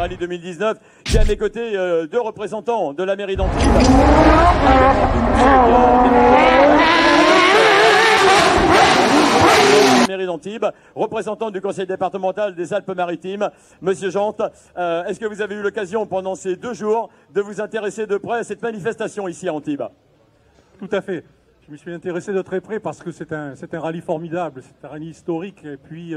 Rallye 2019. J'ai à mes côtés deux représentants de la mairie d'Antibes. Mairie d'Antibes, représentant du conseil départemental des Alpes-Maritimes, Monsieur Jantes. Est-ce que vous avez eu l'occasion pendant ces 2 jours de vous intéresser de près à cette manifestation ici à Antibes? Tout à fait. Je me suis intéressé de très près parce que c'est un rallye formidable, c'est un rallye historique. Et puis,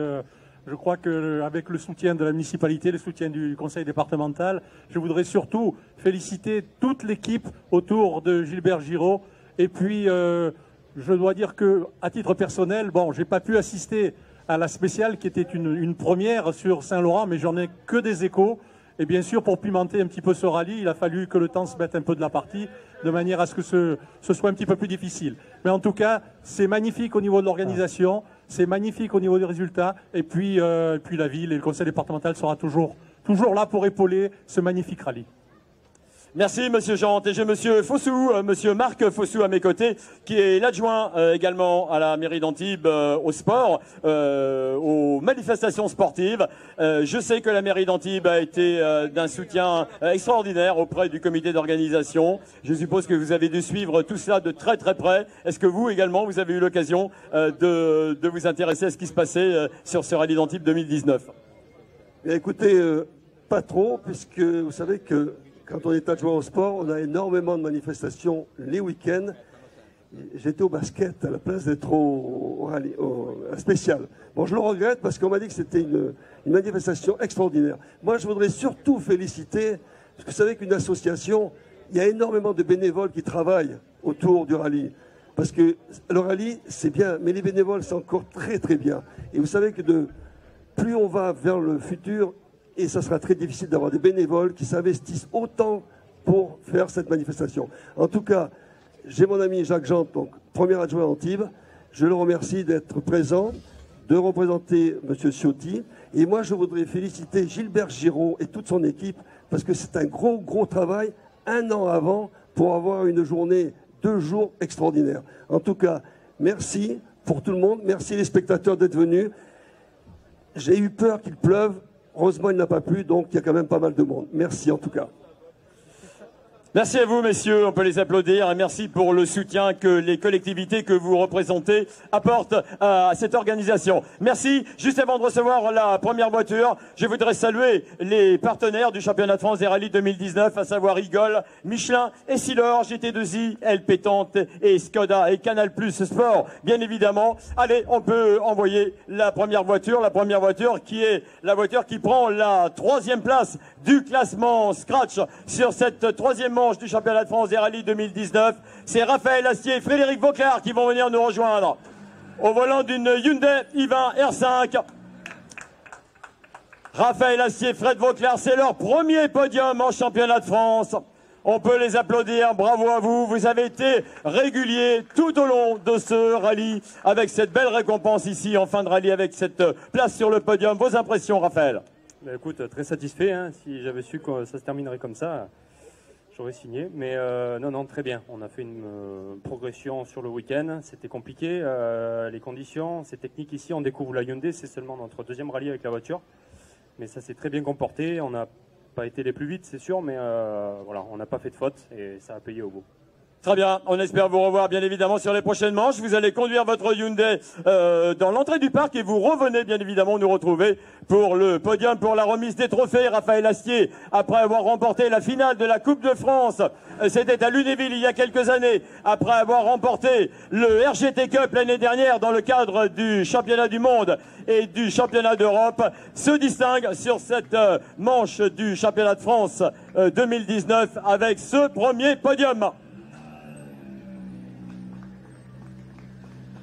je crois qu'avec le soutien de la municipalité, le soutien du conseil départemental, je voudrais surtout féliciter toute l'équipe autour de Gilbert Giraud. Et puis, je dois dire que, à titre personnel, bon, j'ai pas pu assister à la spéciale qui était une première sur Saint-Laurent, mais j'en ai que des échos. Et bien sûr, pour pimenter un petit peu ce rallye, il a fallu que le temps se mette un peu de la partie, de manière à ce que ce soit un petit peu plus difficile. Mais en tout cas, c'est magnifique au niveau de l'organisation, c'est magnifique au niveau des résultats, et puis la ville et le conseil départemental sera toujours là pour épauler ce magnifique rallye. Merci Monsieur Jantes. Et j'ai Monsieur Fossou, Monsieur Marc Fossou à mes côtés, qui est l'adjoint également à la mairie d'Antibes au sport, aux manifestations sportives. Je sais que la mairie d'Antibes a été d'un soutien extraordinaire auprès du comité d'organisation. Je suppose que vous avez dû suivre tout cela de très très près. Est-ce que vous également, vous avez eu l'occasion de vous intéresser à ce qui se passait sur ce rallye d'Antibes 2019? Écoutez, pas trop, puisque vous savez que quand on est adjoint au sport, on a énormément de manifestations les week-ends. J'étais au basket à la place d'être au spécial. Bon, je le regrette parce qu'on m'a dit que c'était une manifestation extraordinaire. Moi, je voudrais surtout féliciter, parce que vous savez qu'une association, il y a énormément de bénévoles qui travaillent autour du rallye. Parce que le rallye, c'est bien, mais les bénévoles, c'est encore très très bien. Et vous savez que plus on va vers le futur, et ça sera très difficile d'avoir des bénévoles qui s'investissent autant pour faire cette manifestation. En tout cas, j'ai mon ami Jacques Jantes, donc premier adjoint à Antibes. Je le remercie d'être présent, de représenter M. Ciotti. Et moi, je voudrais féliciter Gilbert Giraud et toute son équipe parce que c'est un gros travail 1 an avant pour avoir une journée, 2 jours extraordinaires. En tout cas, merci pour tout le monde. Merci les spectateurs d'être venus. J'ai eu peur qu'il pleuve. Heureusement, il n'a pas plu, donc il y a quand même pas mal de monde. Merci en tout cas. Merci à vous, messieurs. On peut les applaudir. Et merci pour le soutien que les collectivités que vous représentez apportent à cette organisation. Merci. Juste avant de recevoir la première voiture, je voudrais saluer les partenaires du championnat de France des rallyes 2019, à savoir Igol, Michelin, Essilor, GT2I, El Pétante et Skoda et Canal Plus Sport, bien évidemment. Allez, on peut envoyer la première voiture qui est la voiture qui prend la 3e place du classement Scratch sur cette 3e manche du championnat de France des rallyes 2019. C'est Raphaël Astier et Frédéric Vauclair qui vont venir nous rejoindre au volant d'une Hyundai i20 R5. Raphaël Astier, Fred Vauclair, c'est leur premier podium en championnat de France. On peut les applaudir, bravo à vous. Vous avez été réguliers tout au long de ce rallye avec cette belle récompense ici en fin de rallye avec cette place sur le podium. Vos impressions, Raphaël? Écoute, très satisfait. Hein. Si j'avais su que ça se terminerait comme ça, j'aurais signé. Mais non, très bien. On a fait une progression sur le week-end. C'était compliqué. Les conditions, c'est technique ici. On découvre la Hyundai. C'est seulement notre 2e rallye avec la voiture. Mais ça s'est très bien comporté. On n'a pas été les plus vite, c'est sûr. Mais voilà, on n'a pas fait de faute et ça a payé au bout. Très bien, on espère vous revoir bien évidemment sur les prochaines manches. Vous allez conduire votre Hyundai dans l'entrée du parc et vous revenez bien évidemment nous retrouver pour le podium, pour la remise des trophées. Raphaël Astier, après avoir remporté la finale de la Coupe de France, c'était à Lunéville il y a quelques années, après avoir remporté le RGT Cup l'année dernière dans le cadre du championnat du monde et du championnat d'Europe, se distingue sur cette manche du championnat de France 2019 avec ce premier podium.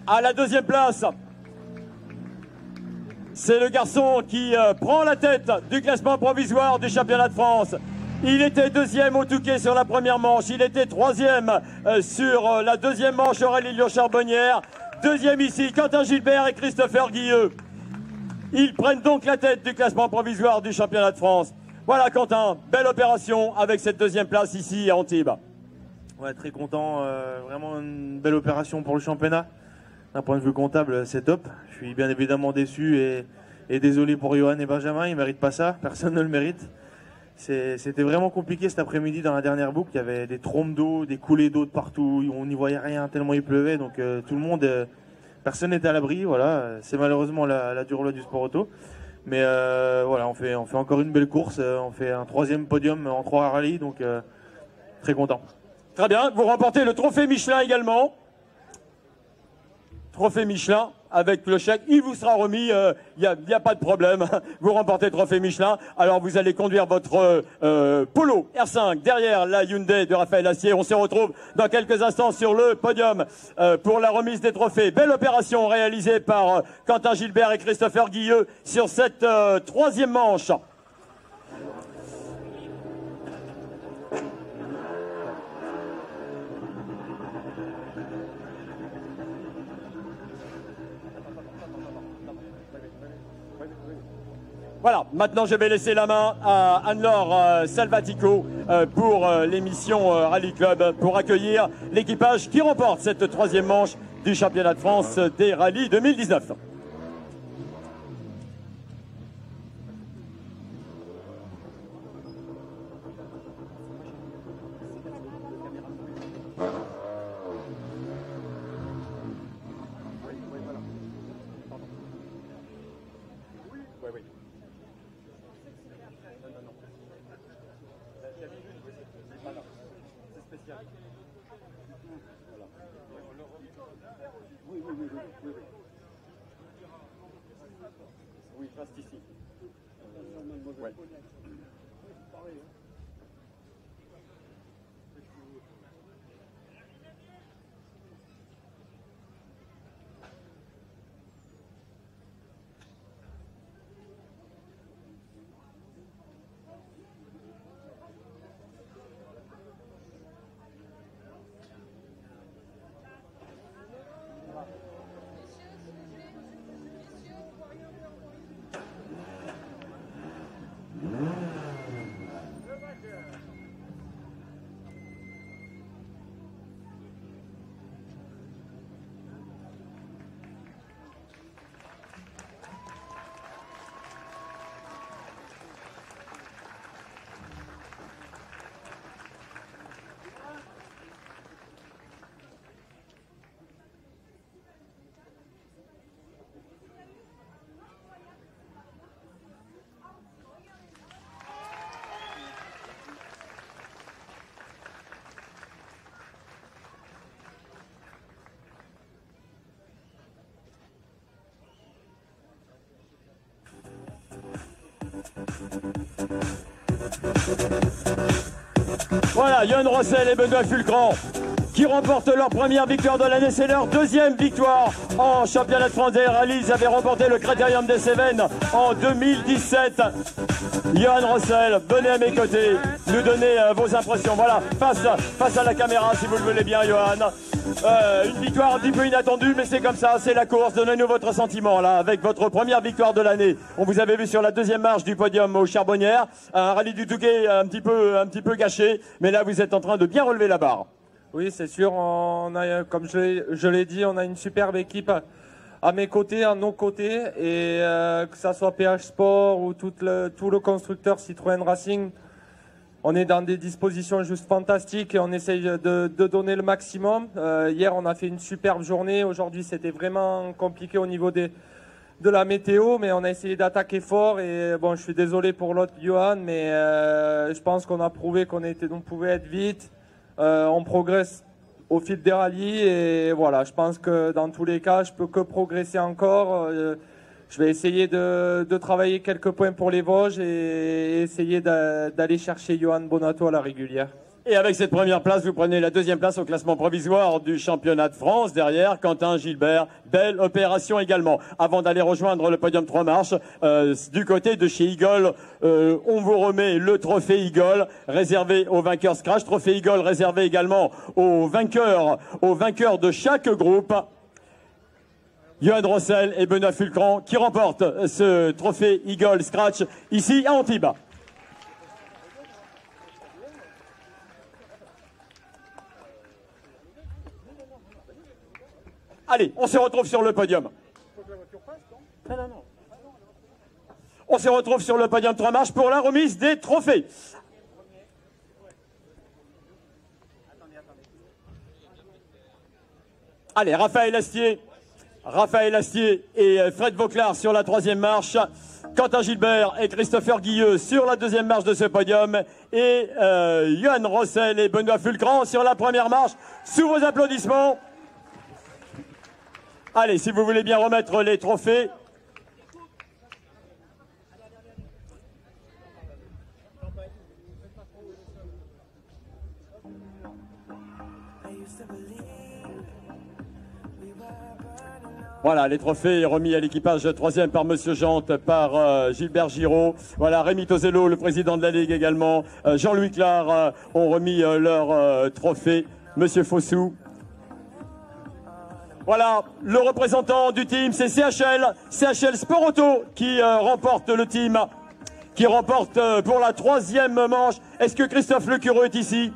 À la 2e place, c'est le garçon qui prend la tête du classement provisoire du championnat de France. Il était 2e au Touquet sur la première manche, il était 3e sur la 2e manche Aurélie Lyon-Charbonnière, 2e ici Quentin Gilbert et Christopher Guilleux. Ils prennent donc la tête du classement provisoire du championnat de France. Voilà Quentin, belle opération avec cette 2e place ici à Antibes. Ouais, très content, vraiment une belle opération pour le championnat. D'un point de vue comptable, c'est top. Je suis bien évidemment déçu et désolé pour Johan et Benjamin. Ils ne méritent pas ça. Personne ne le mérite. C'était vraiment compliqué cet après-midi dans la dernière boucle. Il y avait des trompes d'eau, des coulées d'eau de partout. On n'y voyait rien tellement il pleuvait. Donc tout le monde, personne n'était à l'abri. Voilà, c'est malheureusement la dure loi du sport auto. Mais voilà, on fait encore une belle course. On fait un 3e podium en 3 rallyes. Donc très content. Très bien. Vous remportez le trophée Michelin également. Trophée Michelin avec le chèque, il vous sera remis, y a pas de problème. Vous remportez le trophée Michelin. Alors vous allez conduire votre Polo R5 derrière la Hyundai de Raphaël Assier. On se retrouve dans quelques instants sur le podium pour la remise des trophées. Belle opération réalisée par Quentin Gilbert et Christopher Guilleux sur cette 3e manche. Voilà, maintenant je vais laisser la main à Anne-Laure Salvatico pour l'émission Rallye Club pour accueillir l'équipage qui remporte cette 3e manche du championnat de France des rallyes 2019. Oui, reste ici. Ouais. Voilà, Johan Rossel et Benoît Fulcran qui remportent leur première victoire de l'année. C'est leur 2e victoire en championnat de France des rallyes. Ils avaient remporté le Critérium des Cévennes en 2017. Johan Rossel, venez à mes côtés, nous donner vos impressions. Voilà, face à la caméra si vous le voulez bien, Johan. Une victoire un petit peu inattendue, mais c'est comme ça, c'est la course. Donnez-nous votre sentiment là, avec votre première victoire de l'année. On vous avait vu sur la 2e marche du podium aux Charbonnières, un rallye du Touquet un petit peu gâché, mais là vous êtes en train de bien relever la barre. Oui, c'est sûr, on a, comme je l'ai dit, on a une superbe équipe à mes côtés, à nos côtés, et que ça soit PH Sport ou tout le constructeur Citroën Racing, on est dans des dispositions juste fantastiques et on essaye de donner le maximum. Hier, on a fait une superbe journée. Aujourd'hui, c'était vraiment compliqué au niveau de la météo, mais on a essayé d'attaquer fort. Et bon, je suis désolé pour l'autre Johan, mais je pense qu'on a prouvé qu'on pouvait être vite. On progresse au fil des rallyes et voilà, je pense que dans tous les cas, je peux que progresser encore. Je vais essayer de travailler quelques points pour les Vosges et essayer d'aller chercher Johan Bonato à la régulière. Et avec cette première place, vous prenez la 2e place au classement provisoire du championnat de France. Derrière, Quentin Gilbert, belle opération également. Avant d'aller rejoindre le podium 3 marches, du côté de chez Eagle, on vous remet le trophée Eagle réservé aux vainqueurs Scratch. Trophée Eagle réservé également aux vainqueurs de chaque groupe. Johan Rossel et Benoît Fulcran qui remportent ce trophée Eagle Scratch ici à Antibes. Allez, on se retrouve sur le podium. On se retrouve sur le podium 3 marches pour la remise des trophées. Allez, Raphaël Astier et Fred Vauclard sur la 3e marche. Quentin Gilbert et Christopher Guilleux sur la 2e marche de ce podium. Et Johan Rossel et Benoît Fulcran sur la 1re marche. Sous vos applaudissements. Allez, si vous voulez bien remettre les trophées. Voilà, les trophées remis à l'équipage 3e par Monsieur Jante, par Gilbert Giraud. Voilà, Rémi Tozello, le président de la Ligue également. Jean-Louis Clare ont remis leurs trophées. Monsieur Fossou. Voilà, le représentant du team, c'est CHL Sport Auto qui remporte le team, qui remporte pour la 3e manche. Est-ce que Christophe Lecureux est ici?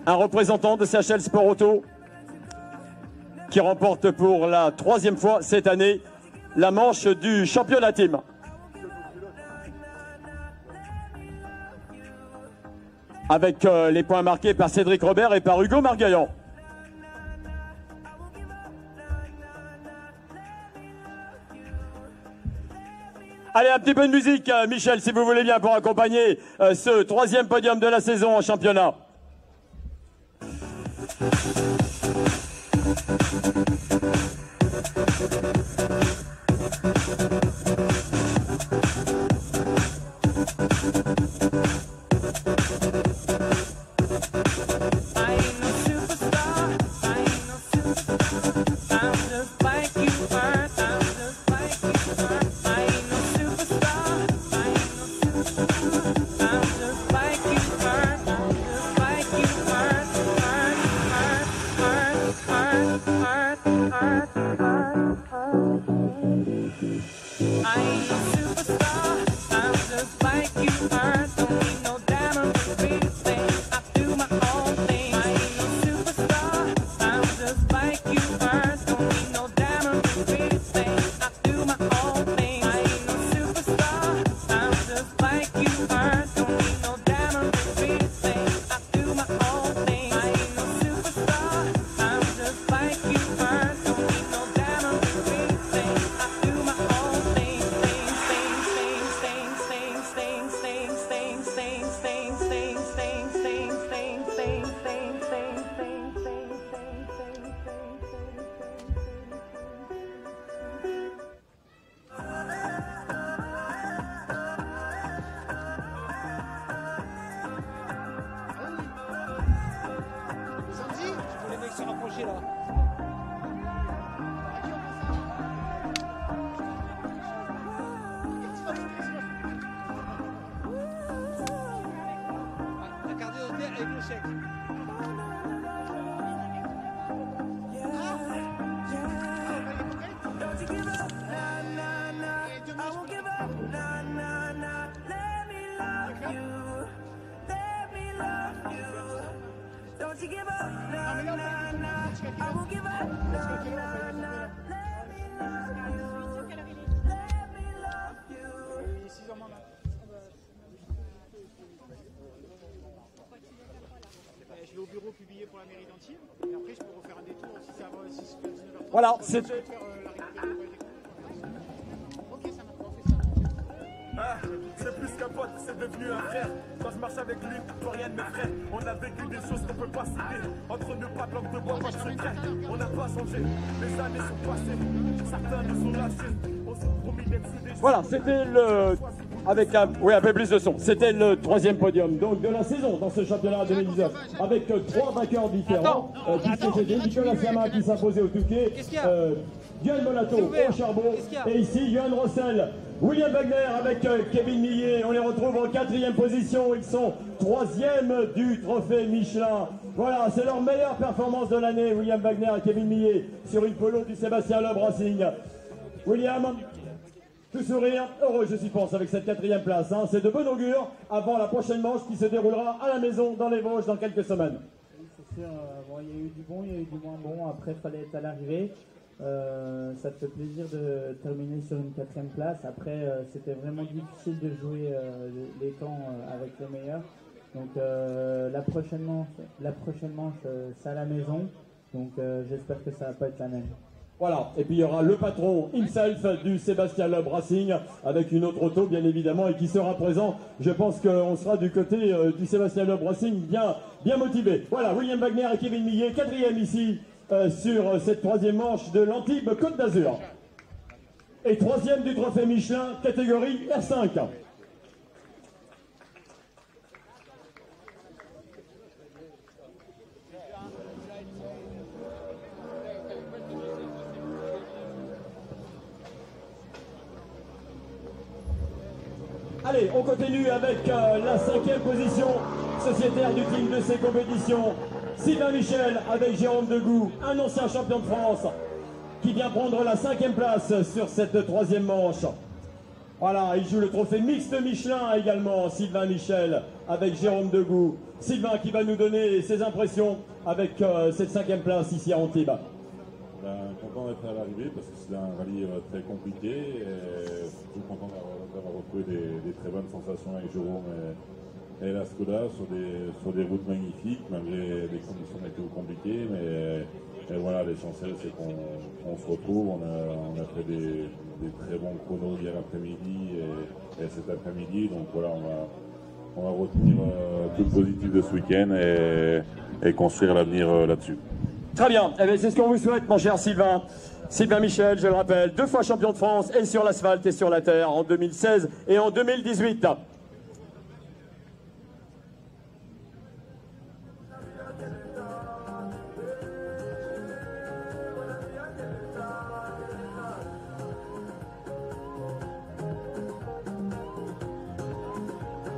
Un représentant de CHL Sport Auto qui remporte pour la 3e fois cette année la manche du championnat team. Avec les points marqués par Cédric Robert et par Hugo Margaillan. Allez, un petit peu de musique, Michel, si vous voulez bien, pour accompagner ce 3e podium de la saison en championnat. Voilà, c'est... C'est plus qu'un pote, c'est devenu un frère. Quand je marche avec lui, plus rien ne m'effraie. On a vécu des choses qu'on peut pas citer. Entre nous, pas de langue de bois, pas de secret. On n'a pas changé, les années sont passées. Certains nous ont lâchés. On s'est promis d'être soudés. Voilà, c'était le... Avec un peu plus de son. C'était le 3e podium donc de la saison dans ce championnat 2019. Avec 3 vainqueurs différents. Puisque c'était Nicolas Siama qui s'imposait au Touquet. Guillaume Monato au charbon. Et ici, Johan Rossel, William Wagner avec Kevin Millet. On les retrouve en 4e position. Ils sont 3e du trophée Michelin. Voilà, c'est leur meilleure performance de l'année, William Wagner et Kevin Millet, sur une polo du Sébastien Loeb Racing. William, tout sourire, heureux je suppose avec cette 4e place. Hein. C'est de bon augure avant la prochaine manche qui se déroulera à la maison dans les Vosges dans quelques semaines. Oui, c'est sûr, bon, il y a eu du bon, il y a eu du moins bon. Après, il fallait être à l'arrivée. Ça te fait plaisir de terminer sur une 4e place. Après, c'était vraiment difficile de jouer les temps avec les meilleurs. Donc la prochaine manche, c'est à la maison. Donc j'espère que ça va pas être la même. Voilà, et puis il y aura le patron himself du Sébastien Loeb Racing avec une autre auto bien évidemment et qui sera présent. Je pense qu'on sera du côté du Sébastien Loeb Racing bien motivé. Voilà, William Wagner et Kevin Millet, 4e ici sur cette 3e manche de l'Antibes Côte d'Azur. Et 3e du trophée Michelin, catégorie R5. Allez, on continue avec la 5e position sociétaire du team de ces compétitions. Sylvain Michel avec Jérôme Degout, un ancien champion de France qui vient prendre la 5e place sur cette 3e manche. Voilà, il joue le trophée mixte Michelin également, Sylvain Michel avec Jérôme Degout. Sylvain qui va nous donner ses impressions avec cette 5e place ici à Antibes. Content d'être à l'arrivée parce que c'est un rallye très compliqué et surtout content d'avoir retrouvé des très bonnes sensations avec Jérôme et la Skoda sur des routes magnifiques malgré des conditions météo compliquées, mais voilà, l'essentiel c'est qu'on se retrouve. On a fait des très bons chronos hier après-midi et cet après-midi, donc voilà, on va retenir tout le positif de ce week-end et construire l'avenir là-dessus. Très bien, eh bien, c'est ce qu'on vous souhaite mon cher Sylvain. Sylvain Michel, je le rappelle, 2 fois champion de France et sur l'asphalte et sur la terre en 2016 et en 2018.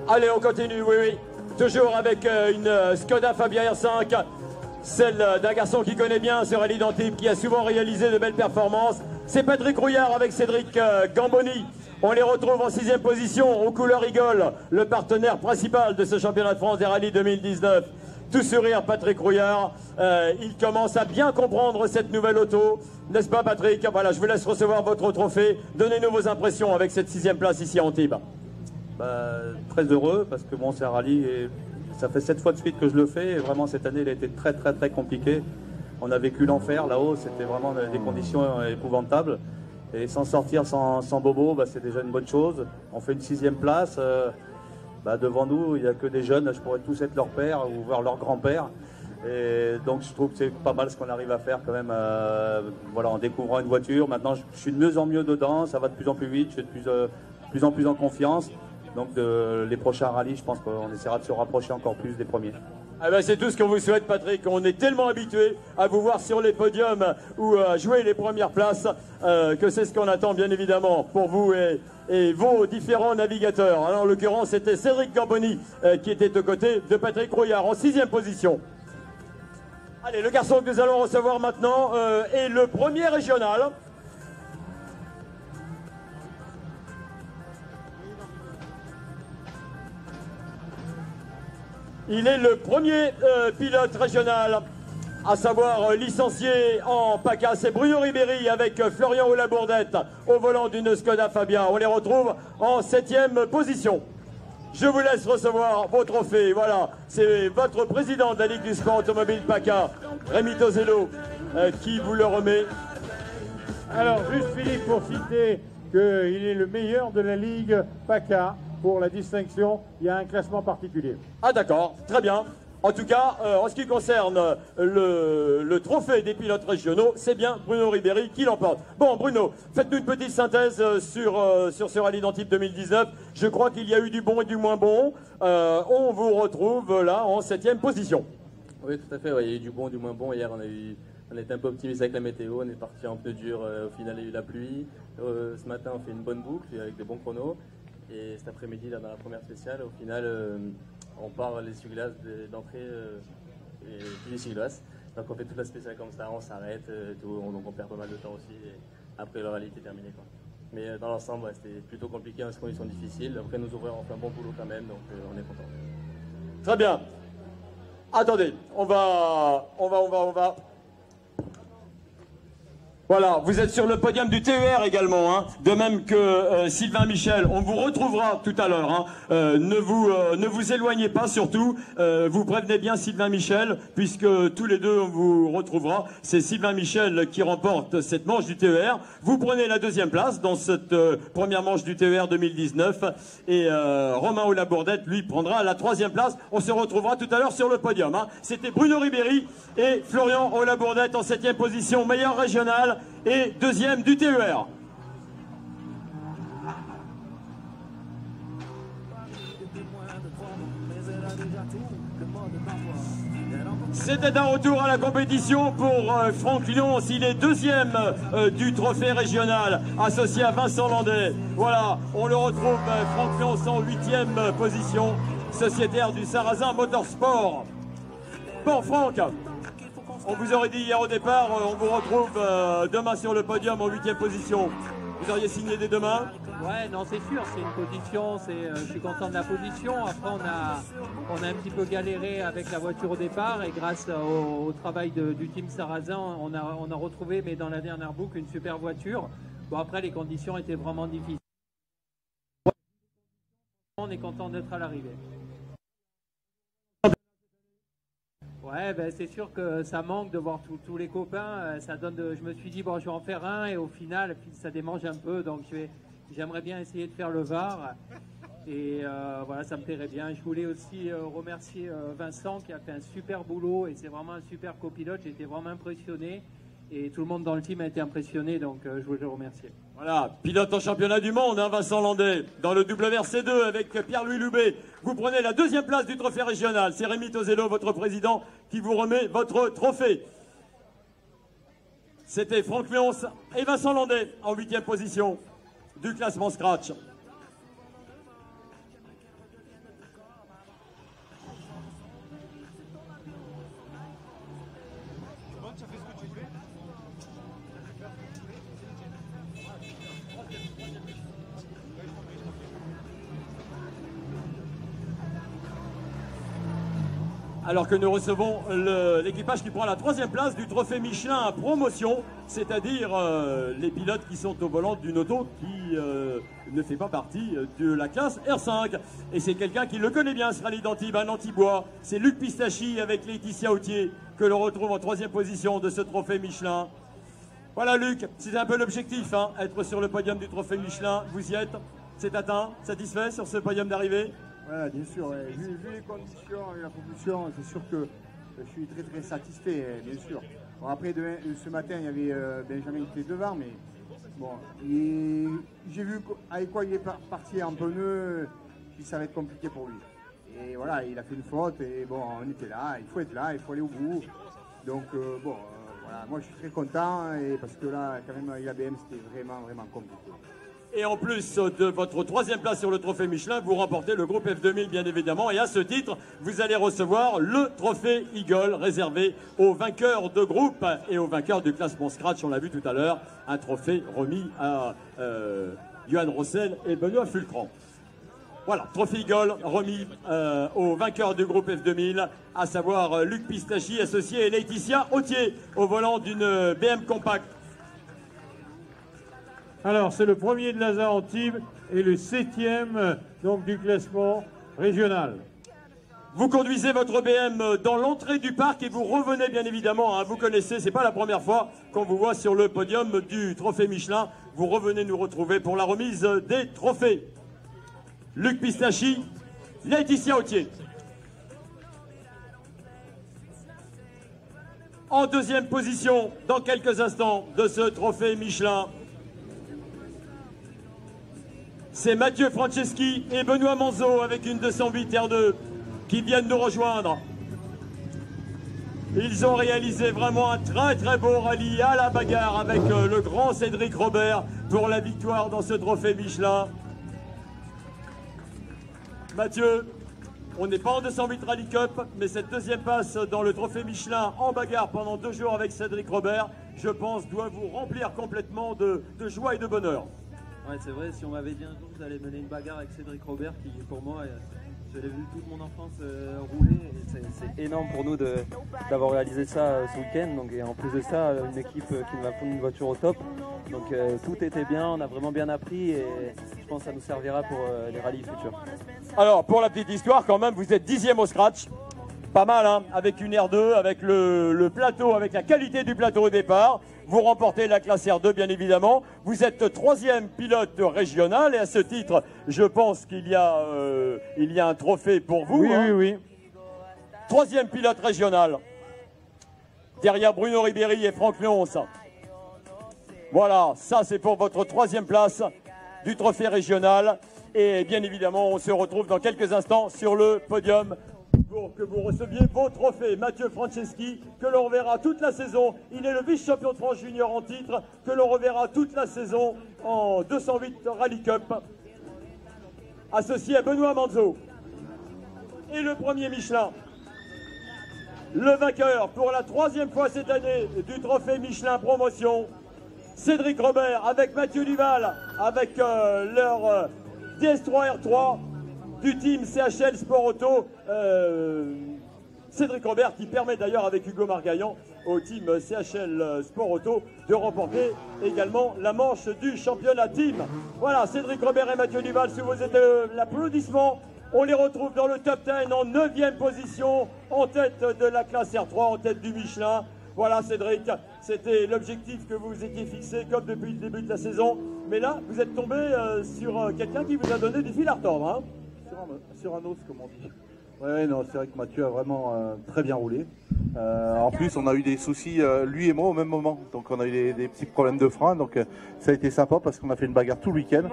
Allez, on continue, oui. Toujours avec une Skoda Fabia R5. Celle d'un garçon qui connaît bien ce rallye d'Antibes, qui a souvent réalisé de belles performances. C'est Patrick Rouillard avec Cédric Gamboni. On les retrouve en 6e position, aux couleurs rigole, le partenaire principal de ce championnat de France des rallyes 2019. Tout sourire, Patrick Rouillard. Il commence à bien comprendre cette nouvelle auto. N'est-ce pas, Patrick? Voilà, je vous laisse recevoir votre trophée. Donnez-nous vos impressions avec cette 6e place ici à Antibes. Très heureux parce que bon, c'est un rallye et ça fait 7 fois de suite que je le fais et vraiment cette année il a été très compliqué. On a vécu l'enfer là-haut, c'était vraiment des conditions épouvantables et s'en sortir sans bobo, c'est déjà une bonne chose. On fait une 6e place, devant nous il n'y a que des jeunes, je pourrais tous être leur père ou voir leur grand-père et donc je trouve que c'est pas mal ce qu'on arrive à faire quand même voilà, en découvrant une voiture. Maintenant je suis de mieux en mieux dedans, ça va de plus en plus vite, je suis de plus en plus en confiance. Donc les prochains rallyes, je pense qu'on essaiera de se rapprocher encore plus des premiers. Ah ben c'est tout ce qu'on vous souhaite, Patrick. On est tellement habitués à vous voir sur les podiums ou à jouer les premières places que c'est ce qu'on attend bien évidemment pour vous et vos différents navigateurs. Alors en l'occurrence, c'était Cédric Gamboni qui était aux côtés de Patrick Rouillard en 6e position. Allez, le garçon que nous allons recevoir maintenant est le premier régional. Il est le premier pilote régional, à savoir licencié en PACA. C'est Bruno Ribéry avec Florian Houlabourdette au volant d'une Skoda Fabia. On les retrouve en 7e position. Je vous laisse recevoir vos trophées. Voilà, c'est votre président de la Ligue du Sport Automobile PACA, Rémi Tozello, qui vous le remet. Alors, juste Philippe, pour citer qu'il est le meilleur de la Ligue PACA. Pour la distinction, il y a un classement particulier. Ah d'accord, très bien. En tout cas, en ce qui concerne le trophée des pilotes régionaux, c'est bien Bruno Ribéry qui l'emporte. Bon, Bruno, faites-nous une petite synthèse sur ce rallye d'Antibes 2019. Je crois qu'il y a eu du bon et du moins bon. On vous retrouve là en 7e position. Oui, tout à fait. Ouais, il y a eu du bon et du moins bon. Hier, on était un peu optimiste avec la météo. On est parti en pneu dur. Au final, il y a eu la pluie. Ce matin, on fait une bonne boucle avec des bons chronos. Et cet après-midi, là, dans la première spéciale, au final, on part les essuie-glaces d'entrée et puis essuie-glaces. Donc on fait toute la spéciale comme ça, on s'arrête, donc on perd pas mal de temps aussi. Et après, le rallye était terminé, quoi. Mais dans l'ensemble, c'était plutôt compliqué, les conditions difficiles. Après, nos ouvreurs ont fait un bon boulot quand même, donc on est content. Très bien. Attendez, on va Voilà, vous êtes sur le podium du TER également, hein, de même que Sylvain Michel. On vous retrouvera tout à l'heure. Hein. Ne vous éloignez pas surtout. Vous prévenez bien Sylvain Michel, puisque tous les deux on vous retrouvera. C'est Sylvain Michel qui remporte cette manche du TER. Vous prenez la deuxième place dans cette première manche du TER 2019. Et Romain Olabourdette, lui, prendra la troisième place. On se retrouvera tout à l'heure sur le podium. Hein. C'était Bruno Ribéry et Florian Olabourdette en 7e position, meilleur régional. Et deuxième du TER. C'était un retour à la compétition pour Franck Lyons. Il est deuxième du trophée régional, associé à Vincent Landais. Voilà, on le retrouve, Franck Lyons en 8e position, sociétaire du Sarrazin Motorsport. Bon, Franck, on vous aurait dit hier au départ, on vous retrouve demain sur le podium en 8e position. Vous auriez signé dès demain? Ouais, non, c'est sûr, c'est une position, je suis content de la position. Après, on a un petit peu galéré avec la voiture au départ et grâce au travail du team Sarrazin, on a retrouvé, mais dans la dernière boucle, une super voiture. Bon, après, les conditions étaient vraiment difficiles. On est content d'être à l'arrivée. Ouais, ben c'est sûr que ça manque de voir tous les copains. Ça donne je me suis dit, bon, je vais en faire un et au final, ça démange un peu. Donc, j'aimerais bien essayer de faire le VAR. Et voilà, ça me plairait bien. Je voulais aussi remercier Vincent qui a fait un super boulot et c'est vraiment un super copilote. J'ai été vraiment impressionné. Et tout le monde dans le team a été impressionné, donc je voulais le remercier. Voilà, pilote en championnat du monde, hein, Vincent Landais, dans le WRC2 avec Pierre-Louis Loubet. Vous prenez la deuxième place du trophée régional. C'est Rémi Tozello, votre président, qui vous remet votre trophée. C'était Franck Lyons et Vincent Landais en 8e position du classement Scratch. Alors que nous recevons l'équipage qui prend la 3e place du trophée Michelin à promotion, c'est-à-dire les pilotes qui sont au volant d'une auto qui ne fait pas partie de la classe R5. Et c'est quelqu'un qui le connaît bien, ce rallye d'Antibes, un Antibois. C'est Luc Pistachi avec Laetitia Autier que l'on retrouve en 3e position de ce trophée Michelin. Voilà Luc, c'est un peu l'objectif, hein, être sur le podium du trophée Michelin. Vous y êtes? C'est atteint? Satisfait sur ce podium d'arrivée? Voilà, bien sûr. Vu les conditions et la propulsion, c'est sûr que je suis très très satisfait, bien sûr. Bon, après, ce matin, il y avait Benjamin qui était devant, mais bon, j'ai vu avec quoi il est parti en pneu, puis ça va être compliqué pour lui. Et voilà, il a fait une faute, et bon, on était là, il faut être là, il faut aller au bout. Donc, bon, voilà, moi je suis très content, et parce que là, quand même, avec la BM, c'était vraiment, vraiment compliqué. Et en plus de votre 3e place sur le trophée Michelin, vous remportez le groupe F2000 bien évidemment. Et à ce titre, vous allez recevoir le trophée Eagle réservé aux vainqueurs de groupe et aux vainqueurs du classement Scratch. On l'a vu tout à l'heure, un trophée remis à Johan Rossel et Benoît Fulcran. Voilà, trophée Eagle remis aux vainqueurs du groupe F2000, à savoir Luc Pistachi associé et Laetitia Autier au volant d'une BM Compact. Alors, c'est le premier de Lazare Antibes et le 7e donc, du classement régional. Vous conduisez votre BM dans l'entrée du parc et vous revenez bien évidemment, hein, vous connaissez, c'est pas la première fois qu'on vous voit sur le podium du trophée Michelin. Vous revenez nous retrouver pour la remise des trophées. Luc Pistachi, Laetitia Autier. En 2e position, dans quelques instants, de ce trophée Michelin, c'est Mathieu Franceschi et Benoît Manzo avec une 208 R2 qui viennent nous rejoindre. Ils ont réalisé vraiment un très très beau rallye à la bagarre avec le grand Cédric Robert pour la victoire dans ce trophée Michelin. Mathieu, on n'est pas en 208 Rally Cup, mais cette 2e passe dans le trophée Michelin en bagarre pendant 2 jours avec Cédric Robert, je pense, doit vous remplir complètement de joie et de bonheur. Ouais, c'est vrai, si on m'avait dit un jour que vous allez mener une bagarre avec Cédric Robert, qui pour moi, Je l'ai vu toute mon enfance rouler. C'est énorme pour nous d'avoir réalisé ça ce week-end. Donc, et en plus de ça, une équipe qui nous a fourni une voiture au top. Donc tout était bien, on a vraiment bien appris et je pense que ça nous servira pour les rallyes futurs. Alors, pour la petite histoire, quand même, vous êtes 10e au scratch. Pas mal, hein, avec une R2, avec le plateau, avec la qualité du plateau au départ. Vous remportez la classe R2, bien évidemment. Vous êtes 3e pilote régional et à ce titre, je pense qu'il y a un trophée pour vous. Oui, hein. oui. 3e pilote régional. Derrière Bruno Ribéry et Franck Lyons. Voilà, ça c'est pour votre 3e place du trophée régional. Et bien évidemment, on se retrouve dans quelques instants sur le podium pour que vous receviez vos trophées. Mathieu Franceschi, que l'on reverra toute la saison. Il est le vice-champion de France junior en titre, que l'on reverra toute la saison en 208 Rally Cup. Associé à Benoît Manzo. Et le premier Michelin. Le vainqueur pour la 3e fois cette année du trophée Michelin Promotion. Cédric Robert avec Mathieu Duval, avec leur DS3 R3 du team CHL Sport Auto. Cédric Robert qui permet d'ailleurs avec Hugo Margaillan au team CHL Sport Auto de remporter également la manche du championnat team. Voilà, Cédric Robert et Mathieu Duval, sous vos l'applaudissement. On les retrouve dans le top 10 en 9e position, en tête de la classe R3, en tête du Michelin. Voilà Cédric, c'était l'objectif que vous étiez fixé comme depuis le début de la saison. Mais là, vous êtes tombé sur quelqu'un qui vous a donné des fils à retordre. Hein. Sur un os, comme on dit. Ouais, non, c'est vrai que Mathieu a vraiment très bien roulé. En plus, on a eu des soucis, lui et moi, au même moment. Donc, on a eu des petits problèmes de frein. Donc, ça a été sympa parce qu'on a fait une bagarre tout le week-end.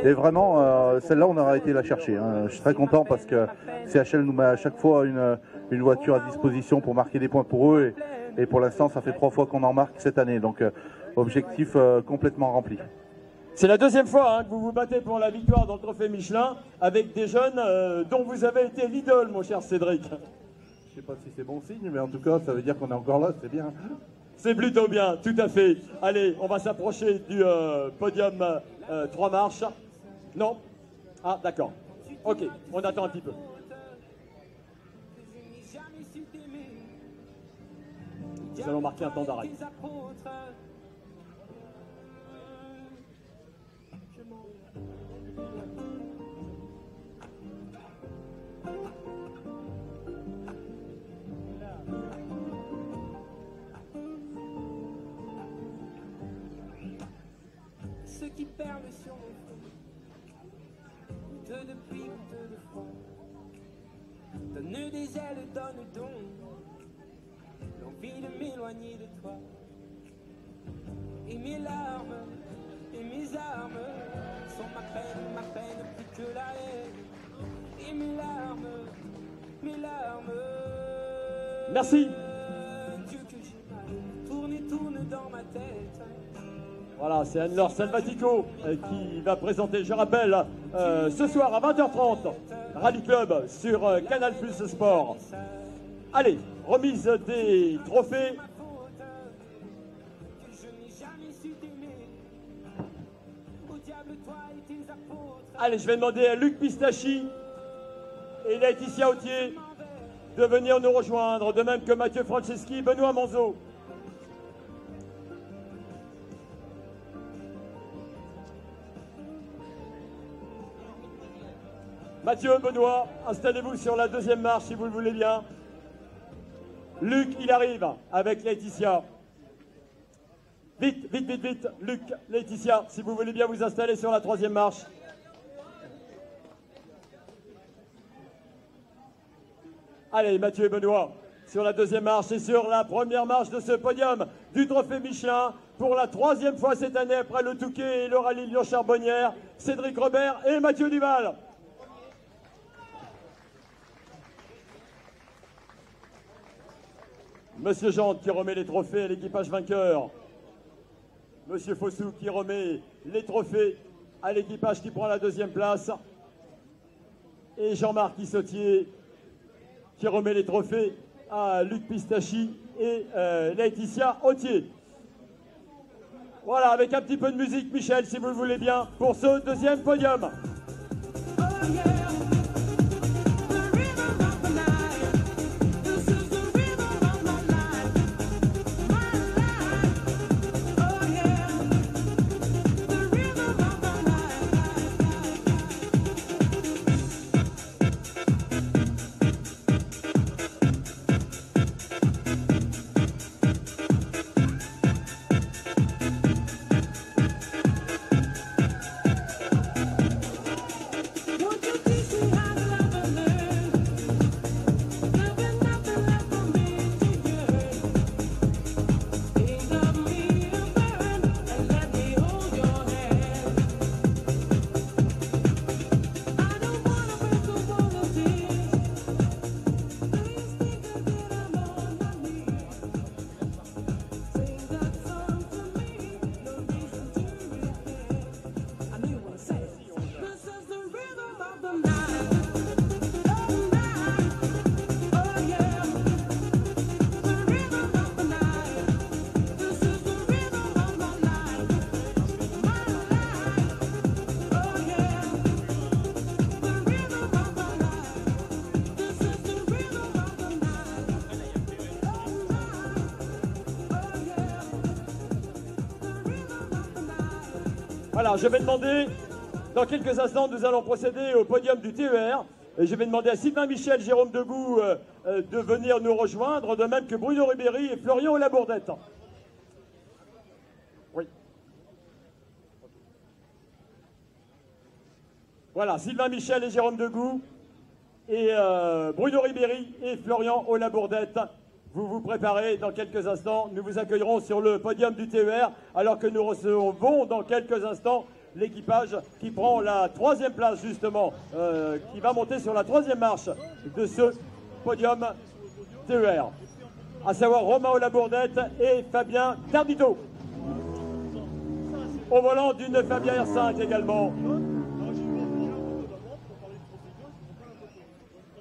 Et vraiment, celle-là, on aura été la chercher. Hein. Je suis très content parce que CHL nous met à chaque fois une voiture à disposition pour marquer des points pour eux. Et pour l'instant, ça fait 3 fois qu'on en marque cette année. Donc, objectif complètement rempli. C'est la 2e fois hein, que vous vous battez pour la victoire dans le trophée Michelin avec des jeunes dont vous avez été l'idole, mon cher Cédric. Je ne sais pas si c'est bon signe, mais en tout cas, ça veut dire qu'on est encore là, c'est bien. C'est plutôt bien, tout à fait. Allez, on va s'approcher du podium 3 marches. Non? Ah, d'accord. Ok, on attend un petit peu. Nous allons marquer un temps d'arrêt. Ceux qui perlent sur mon front, goutte de pluie, goutte de froid, donne des ailes, donne donc l'envie de m'éloigner de toi. Et mes larmes et mes armes sont ma peine plus que la haine. Et mes larmes. Merci. Dieu que j'ai mal, tourne dans ma tête. Voilà, c'est Anne-Laure Salvatico qui va présenter, je rappelle, ce soir à 20h30, Rally Club sur Canal Plus Sport. Allez, remise des trophées. Allez, je vais demander à Luc Pistachi et Laetitia Autier de venir nous rejoindre, de même que Mathieu Franceschi et Benoît Manzo. Mathieu, Benoît, installez-vous sur la 2e marche si vous le voulez bien. Luc, il arrive avec Laetitia. Vite, vite, vite, vite. Luc, Laetitia, si vous voulez bien vous installer sur la 3e marche. Allez, Mathieu et Benoît, sur la 2e marche et sur la 1re marche de ce podium du trophée Michelin pour la 3e fois cette année après le Touquet et le rallye Lyon-Charbonnière, Cédric Robert et Mathieu Duval. Monsieur Jean qui remet les trophées à l'équipage vainqueur. Monsieur Fossou qui remet les trophées à l'équipage qui prend la 2e place. Et Jean-Marc Issautier qui remet les trophées à Luc Pistachi et Laetitia Autier. Voilà, avec un petit peu de musique, Michel, si vous le voulez bien, pour ce 2e podium. Oh yeah. Voilà, je vais demander, dans quelques instants, nous allons procéder au podium du TER. Et je vais demander à Sylvain Michel, Jérôme Degout de venir nous rejoindre, de même que Bruno Ribéry et Florian Labourdette. Oui. Voilà, Sylvain Michel et Jérôme Degout et Bruno Ribéry et Florian Labourdette. Vous vous préparez dans quelques instants. Nous vous accueillerons sur le podium du TER alors que nous recevons dans quelques instants l'équipage qui prend la 3e place justement, qui va monter sur la 3e marche de ce podium TER, à savoir Romain Labourdette et Fabien Tardito. Au volant d'une Fabia R5 également.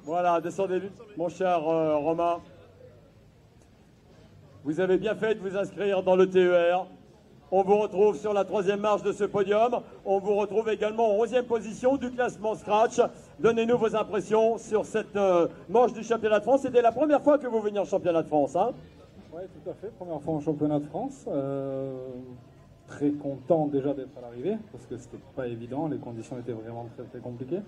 Voilà, descendez mon cher Romain. Vous avez bien fait de vous inscrire dans le TER. On vous retrouve sur la 3e marche de ce podium. On vous retrouve également en 11e position du classement Scratch. Donnez-nous vos impressions sur cette manche du championnat de France. C'était la première fois que vous veniez en championnat de France, hein? Oui, tout à fait. Première fois en championnat de France. Très content déjà d'être à l'arrivée parce que c'était pas évident. Les conditions étaient vraiment très très compliquées.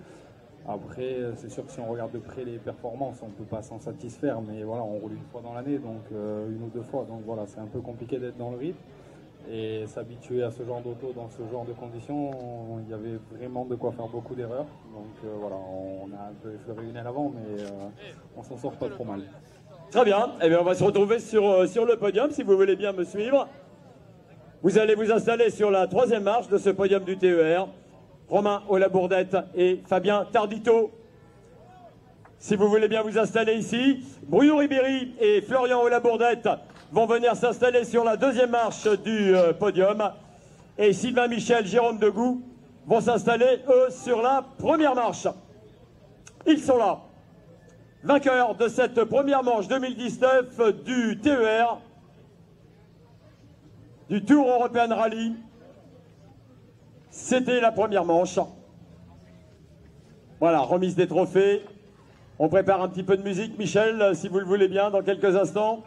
Après, c'est sûr que si on regarde de près les performances, on ne peut pas s'en satisfaire. Mais voilà, on roule une fois dans l'année, donc une ou deux fois. Donc voilà, c'est un peu compliqué d'être dans le rythme. Et s'habituer à ce genre d'auto dans ce genre de conditions, il y avait vraiment de quoi faire beaucoup d'erreurs. Donc voilà, on a un peu effleuré une aile avant, mais on s'en sort pas trop mal. Très bien, eh bien on va se retrouver sur le podium, si vous voulez bien me suivre. Vous allez vous installer sur la 3e marche de ce podium du TER. Romain Labourdette et Fabien Tardito. Si vous voulez bien vous installer ici, Bruno Ribéry et Florian Labourdette vont venir s'installer sur la 2e marche du podium. Et Sylvain Michel, Jérôme Degout vont s'installer, eux, sur la 1re marche. Ils sont là. Vainqueurs de cette première manche 2019 du TER, du Tour European Rally. C'était la première manche. Voilà, remise des trophées. On prépare un petit peu de musique, Michel, si vous le voulez bien, dans quelques instants.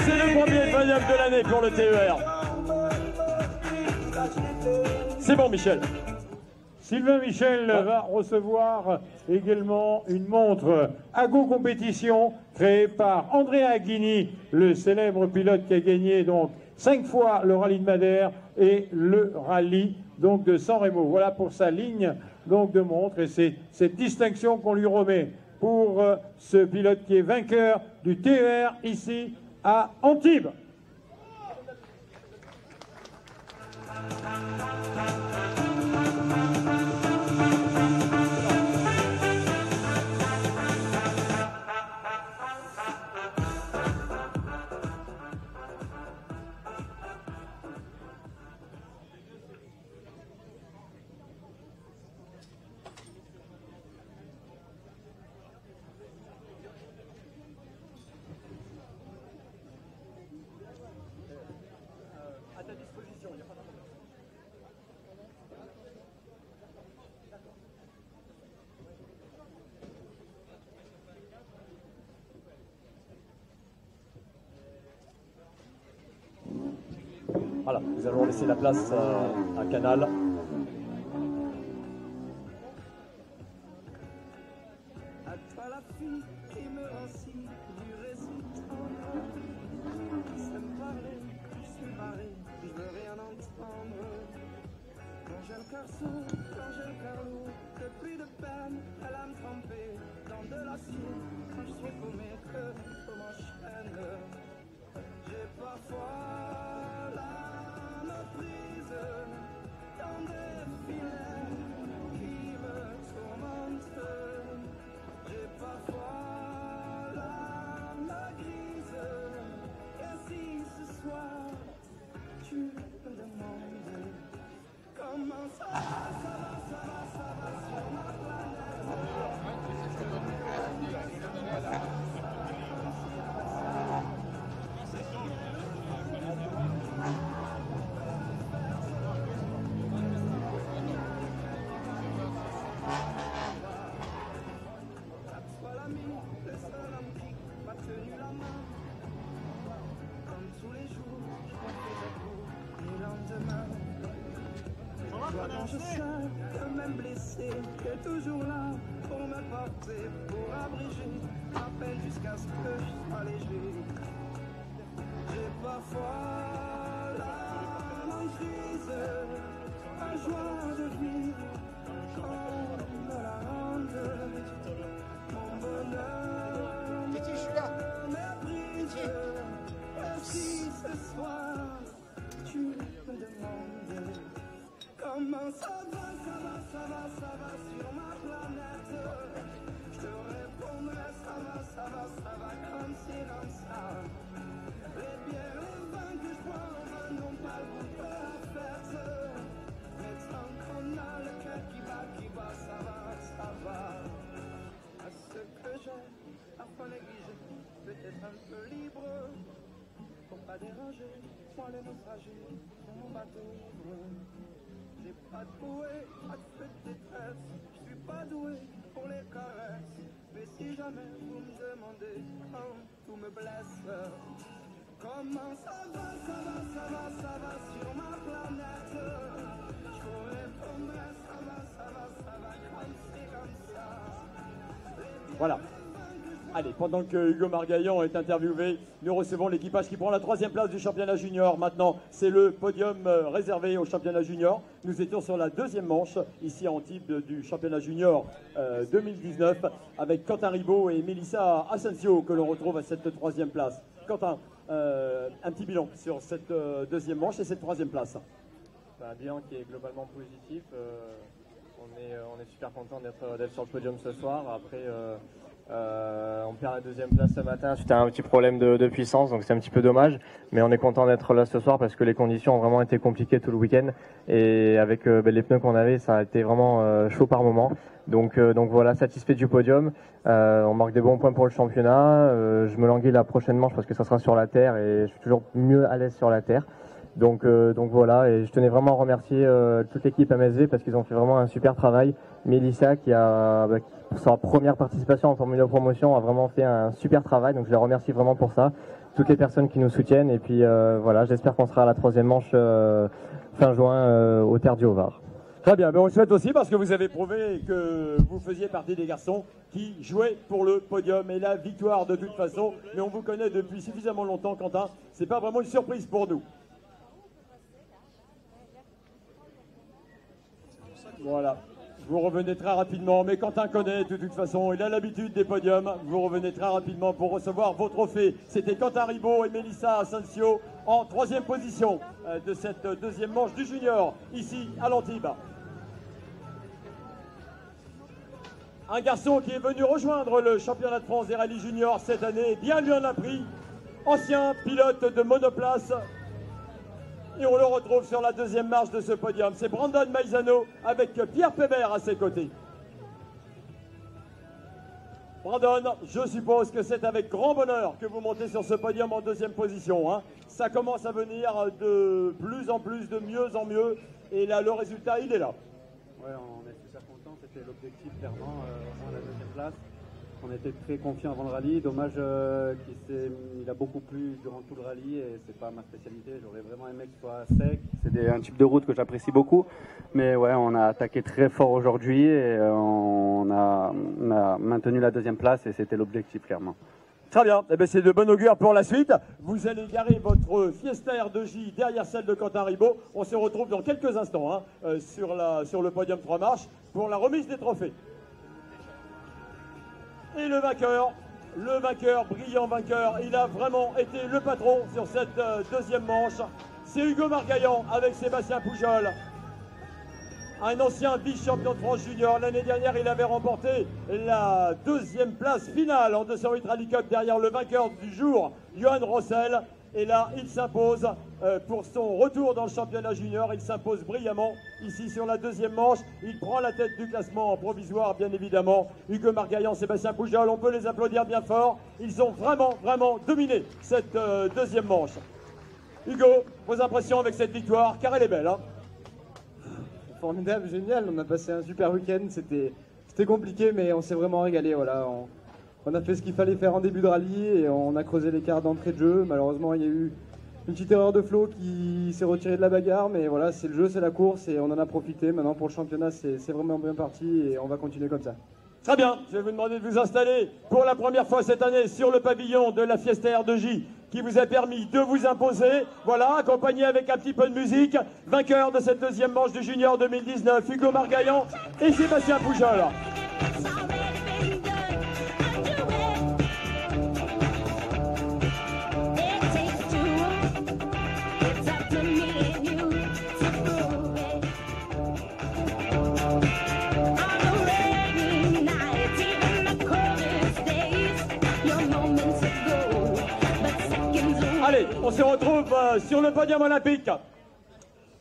C'est le premier podium de l'année pour le TER. C'est bon, Michel. Sylvain Michel va recevoir également une montre Ago Compétition créée par Andrea Aghini, le célèbre pilote qui a gagné donc 5 fois le rallye de Madère et le rallye donc de San Remo. Voilà pour sa ligne donc de montre et c'est cette distinction qu'on lui remet pour ce pilote qui est vainqueur du TER ici à Antibes. Voilà, nous allons laisser la place à Canal. Pourtant je sais que même blessé, t'es toujours là pour me porter, pour abriger ma peine jusqu'à ce que je sois léger. J'ai parfois la crise, la joie de vivre comme la honte. Mon bonheur méprise. Et si ce soir tu me demandes comment ça va sur ma planète, je te répondrai ça va comme ci, comme ça. Les bières, les vins que je bois n'ont pas le goût de la fête, mais tant qu'on a le cœur qui bat, ça va. À ce que j'ai, afin d'égliser, peut-être un peu libre, pour pas déranger, moi les naufragés, sur mon bateau. J'ai pas de bouée, pas de feu de détresse, je suis pas doué pour les caresses, mais si jamais vous me demandez quand tout me blesse, comment ça va sur ma planète, je vous répondrai ça va comme c'est comme ça. Voilà. Allez, pendant que Hugo Margaillan est interviewé, nous recevons l'équipage qui prend la 3e place du championnat junior. Maintenant, c'est le podium réservé au championnat junior. Nous étions sur la 2e manche, ici à Antibes, du championnat junior 2019, avec Quentin Ribaud et Mélissa Asensio, que l'on retrouve à cette 3e place. Quentin, un petit bilan sur cette 2e manche et cette 3e place. Un bilan qui est globalement positif. On est super content d'être sur le podium ce soir. Après, on perd la 2e place ce matin suite à un petit problème de puissance, donc c'est un petit peu dommage. Mais on est content d'être là ce soir parce que les conditions ont vraiment été compliquées tout le week-end. Et avec les pneus qu'on avait, ça a été vraiment chaud par moment. Donc voilà, satisfait du podium. On marque des bons points pour le championnat. Je me languis la prochaine manche parce que ça sera sur la terre et je suis toujours mieux à l'aise sur la terre. Donc voilà, et je tenais vraiment à remercier toute l'équipe MSV parce qu'ils ont fait vraiment un super travail. Mélissa qui pour sa première participation en Formule 1 Promotion a vraiment fait un super travail, donc je les remercie vraiment pour ça. Toutes les personnes qui nous soutiennent et puis voilà, j'espère qu'on sera à la 3e manche fin juin au Terre du Haut-Var. Très bien, mais on le souhaite aussi parce que vous avez prouvé que vous faisiez partie des garçons qui jouaient pour le podium et la victoire de toute façon. Mais on vous connaît depuis suffisamment longtemps, Quentin, c'est pas vraiment une surprise pour nous. Voilà, vous revenez très rapidement, mais Quentin connaît de toute façon, il a l'habitude des podiums. Vous revenez très rapidement pour recevoir vos trophées. C'était Quentin Ribaud et Mélissa Asensio en 3e position de cette 2e manche du junior, ici à l'Antibes. Un garçon qui est venu rejoindre le championnat de France des rallyes juniors cette année, bien lui en a pris, ancien pilote de monoplace. Et on le retrouve sur la 2e marche de ce podium. C'est Brandon Maizano avec Pierre Pébert à ses côtés. Brandon, je suppose que c'est avec grand bonheur que vous montez sur ce podium en 2e position. Hein. Ça commence à venir de plus en plus, de mieux en mieux. Et là, le résultat, il est là. Ouais, on est super contents. C'était l'objectif, clairement, au moins la 2e place. On était très confiants avant le rallye. Dommage qu'il a beaucoup plu durant tout le rallye et c'est pas ma spécialité. J'aurais vraiment aimé qu'il soit sec. C'est un type de route que j'apprécie beaucoup. Mais ouais, on a attaqué très fort aujourd'hui et on a maintenu la 2e place et c'était l'objectif clairement. Très bien, eh bien, c'est de bon augure pour la suite. Vous allez garer votre Fiesta R2J derrière celle de Quentin Ribaud. On se retrouve dans quelques instants sur le podium 3 marches pour la remise des trophées. Et le vainqueur, brillant vainqueur, il a vraiment été le patron sur cette 2e manche. C'est Hugo Margaillan avec Sébastien Poujol. Un ancien vice-champion de France junior. L'année dernière, il avait remporté la 2e place finale en 208 Rally Cup derrière le vainqueur du jour, Johan Rossel. Et là, il s'impose pour son retour dans le championnat junior. Il s'impose brillamment ici sur la 2e manche. Il prend la tête du classement provisoire, bien évidemment. Hugo Margaillan, Sébastien Poujol, on peut les applaudir bien fort. Ils ont vraiment dominé cette 2e manche. Hugo, vos impressions avec cette victoire, car elle est belle. Hein. Formidable, génial. On a passé un super week-end. C'était compliqué, mais on s'est vraiment régalé. Voilà. On a fait ce qu'il fallait faire en début de rallye et on a creusé l'écart d'entrée de jeu. Malheureusement, il y a eu une petite erreur de Flo qui s'est retiré de la bagarre, mais voilà, c'est le jeu, c'est la course et on en a profité. Maintenant pour le championnat, c'est vraiment bien parti et on va continuer comme ça. Très bien, je vais vous demander de vous installer pour la première fois cette année sur le pavillon de la Fiesta R2J qui vous a permis de vous imposer. Voilà, accompagné avec un petit peu de musique, vainqueur de cette deuxième manche du Junior 2019, Hugo Margaillan et Sébastien Poujol. Allez, on se retrouve sur le podium olympique.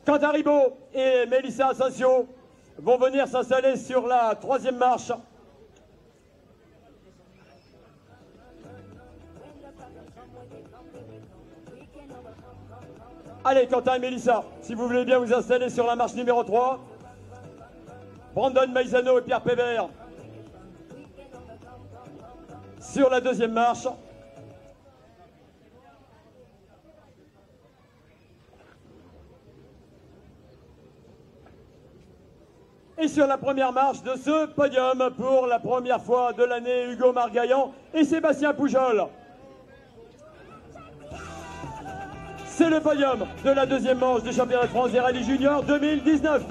Quentin Ribot et Mélissa Asensio vont venir s'installer sur la troisième marche. Allez, Quentin et Mélissa, si vous voulez bien vous installer sur la marche numéro 3. Brandon Maizano et Pierre Pébert sur la deuxième marche. Et sur la première marche de ce podium, pour la première fois de l'année, Hugo Margaillan et Sébastien Poujol. C'est le podium de la deuxième manche du championnat de France des rallyes juniors 2019.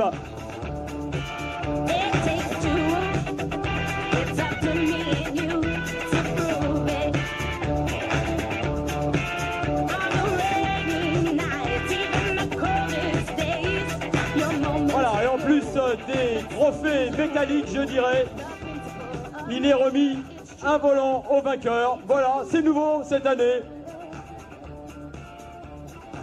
Voilà, et en plus des trophées métalliques, je dirais, il est remis un volant au vainqueur. Voilà, c'est nouveau cette année.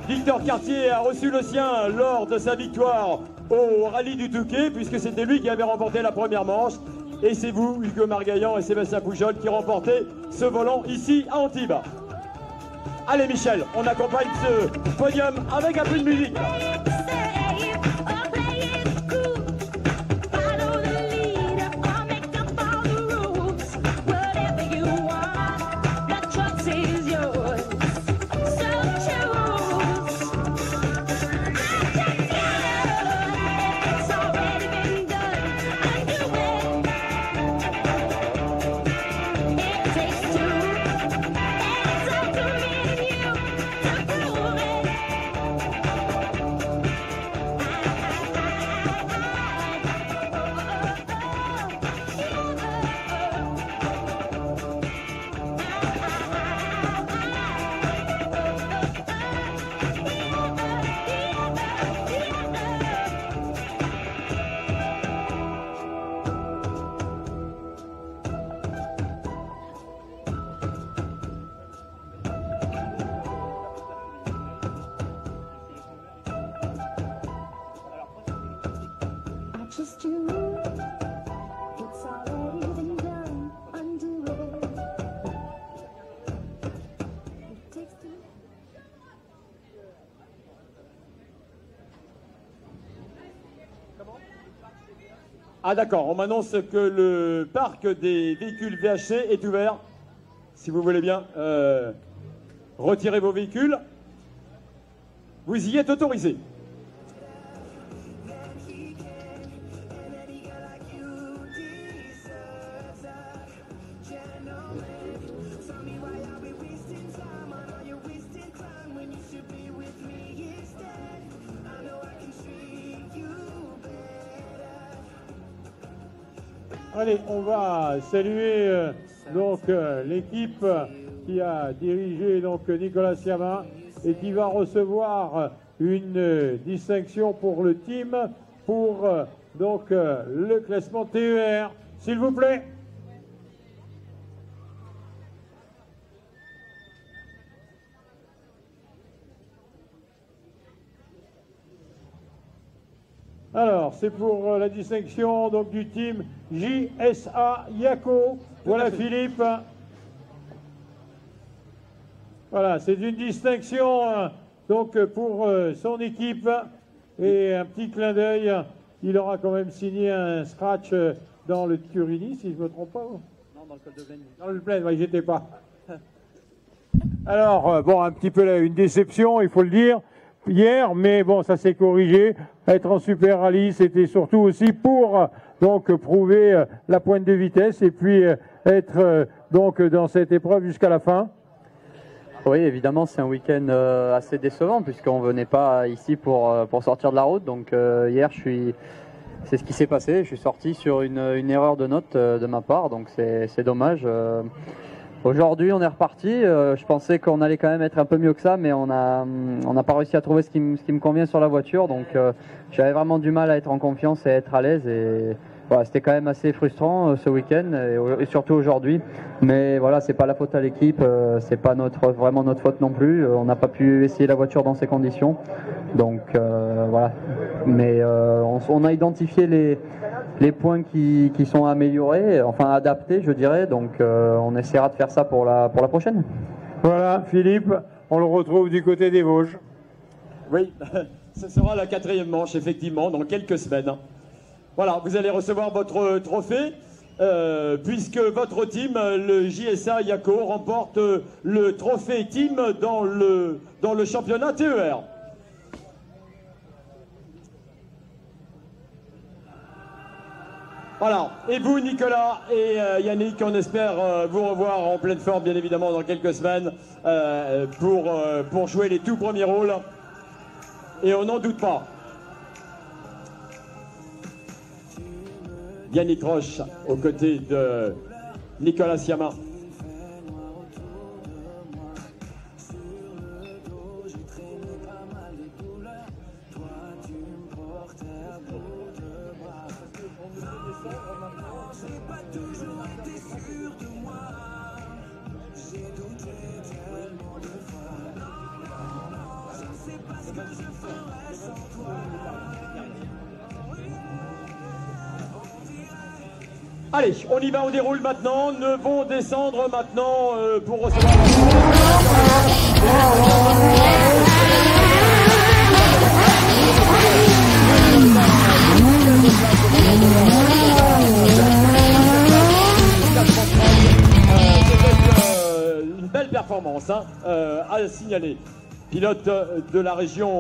Victor Cartier a reçu le sien lors de sa victoire au rallye du Touquet, puisque c'était lui qui avait remporté la première manche. Et c'est vous, Hugo Margaillan et Sébastien Poujol, qui remportez ce volant ici à Antibes. Allez Michel, on accompagne ce podium avec un peu de musique. Ah d'accord, on m'annonce que le parc des véhicules VHC est ouvert. Si vous voulez bien retirer vos véhicules, vous y êtes autorisé. Allez, on va saluer donc l'équipe qui a dirigé donc Nicolas Siamin et qui va recevoir une distinction pour le team pour donc le classement TER, s'il vous plaît. Alors, c'est pour la distinction donc, du team JSA Yako. Voilà Philippe. Voilà, c'est une distinction donc pour son équipe. Et un petit clin d'œil, il aura quand même signé un scratch dans le Turini, si je ne me trompe pas. Non, dans le col de Blaine. Dans le Plaine, oui, j'étais pas. Alors, bon, un petit peu là, une déception, il faut le dire, hier, mais bon, ça s'est corrigé. Être en Super Rallye, c'était surtout aussi pour donc prouver la pointe de vitesse et puis être donc dans cette épreuve jusqu'à la fin. Oui, évidemment, c'est un week-end assez décevant puisqu'on venait pas ici pour sortir de la route. Donc hier, c'est ce qui s'est passé. Je suis sorti sur une erreur de note de ma part, donc c'est dommage. Aujourd'hui, on est reparti. Je pensais qu'on allait quand même être un peu mieux que ça, mais on n'a pas réussi à trouver ce qui me convient sur la voiture. Donc, j'avais vraiment du mal à être en confiance et à être à l'aise. Et voilà, c'était quand même assez frustrant ce week-end et surtout aujourd'hui. Mais voilà, c'est pas la faute à l'équipe, c'est pas vraiment notre faute non plus. On n'a pas pu essayer la voiture dans ces conditions. Donc voilà. Mais on a identifié les points qui sont améliorés, enfin adaptés, je dirais. Donc on essaiera de faire ça pour la prochaine. Voilà, Philippe, on le retrouve du côté des Vosges. Oui, ce sera la 4e manche, effectivement, dans quelques semaines. Voilà, vous allez recevoir votre trophée, puisque votre team, le JSA Yako, remporte le trophée team dans le championnat TER. Voilà, et vous Nicolas et Yannick, on espère vous revoir en pleine forme bien évidemment dans quelques semaines pour jouer les tout premiers rôles, et on n'en doute pas. Yannick Roche aux côtés de Nicolas Siama. Allez, on y va, on déroule maintenant. Nous vont descendre maintenant pour recevoir une belle performance à signaler. Pilote de la région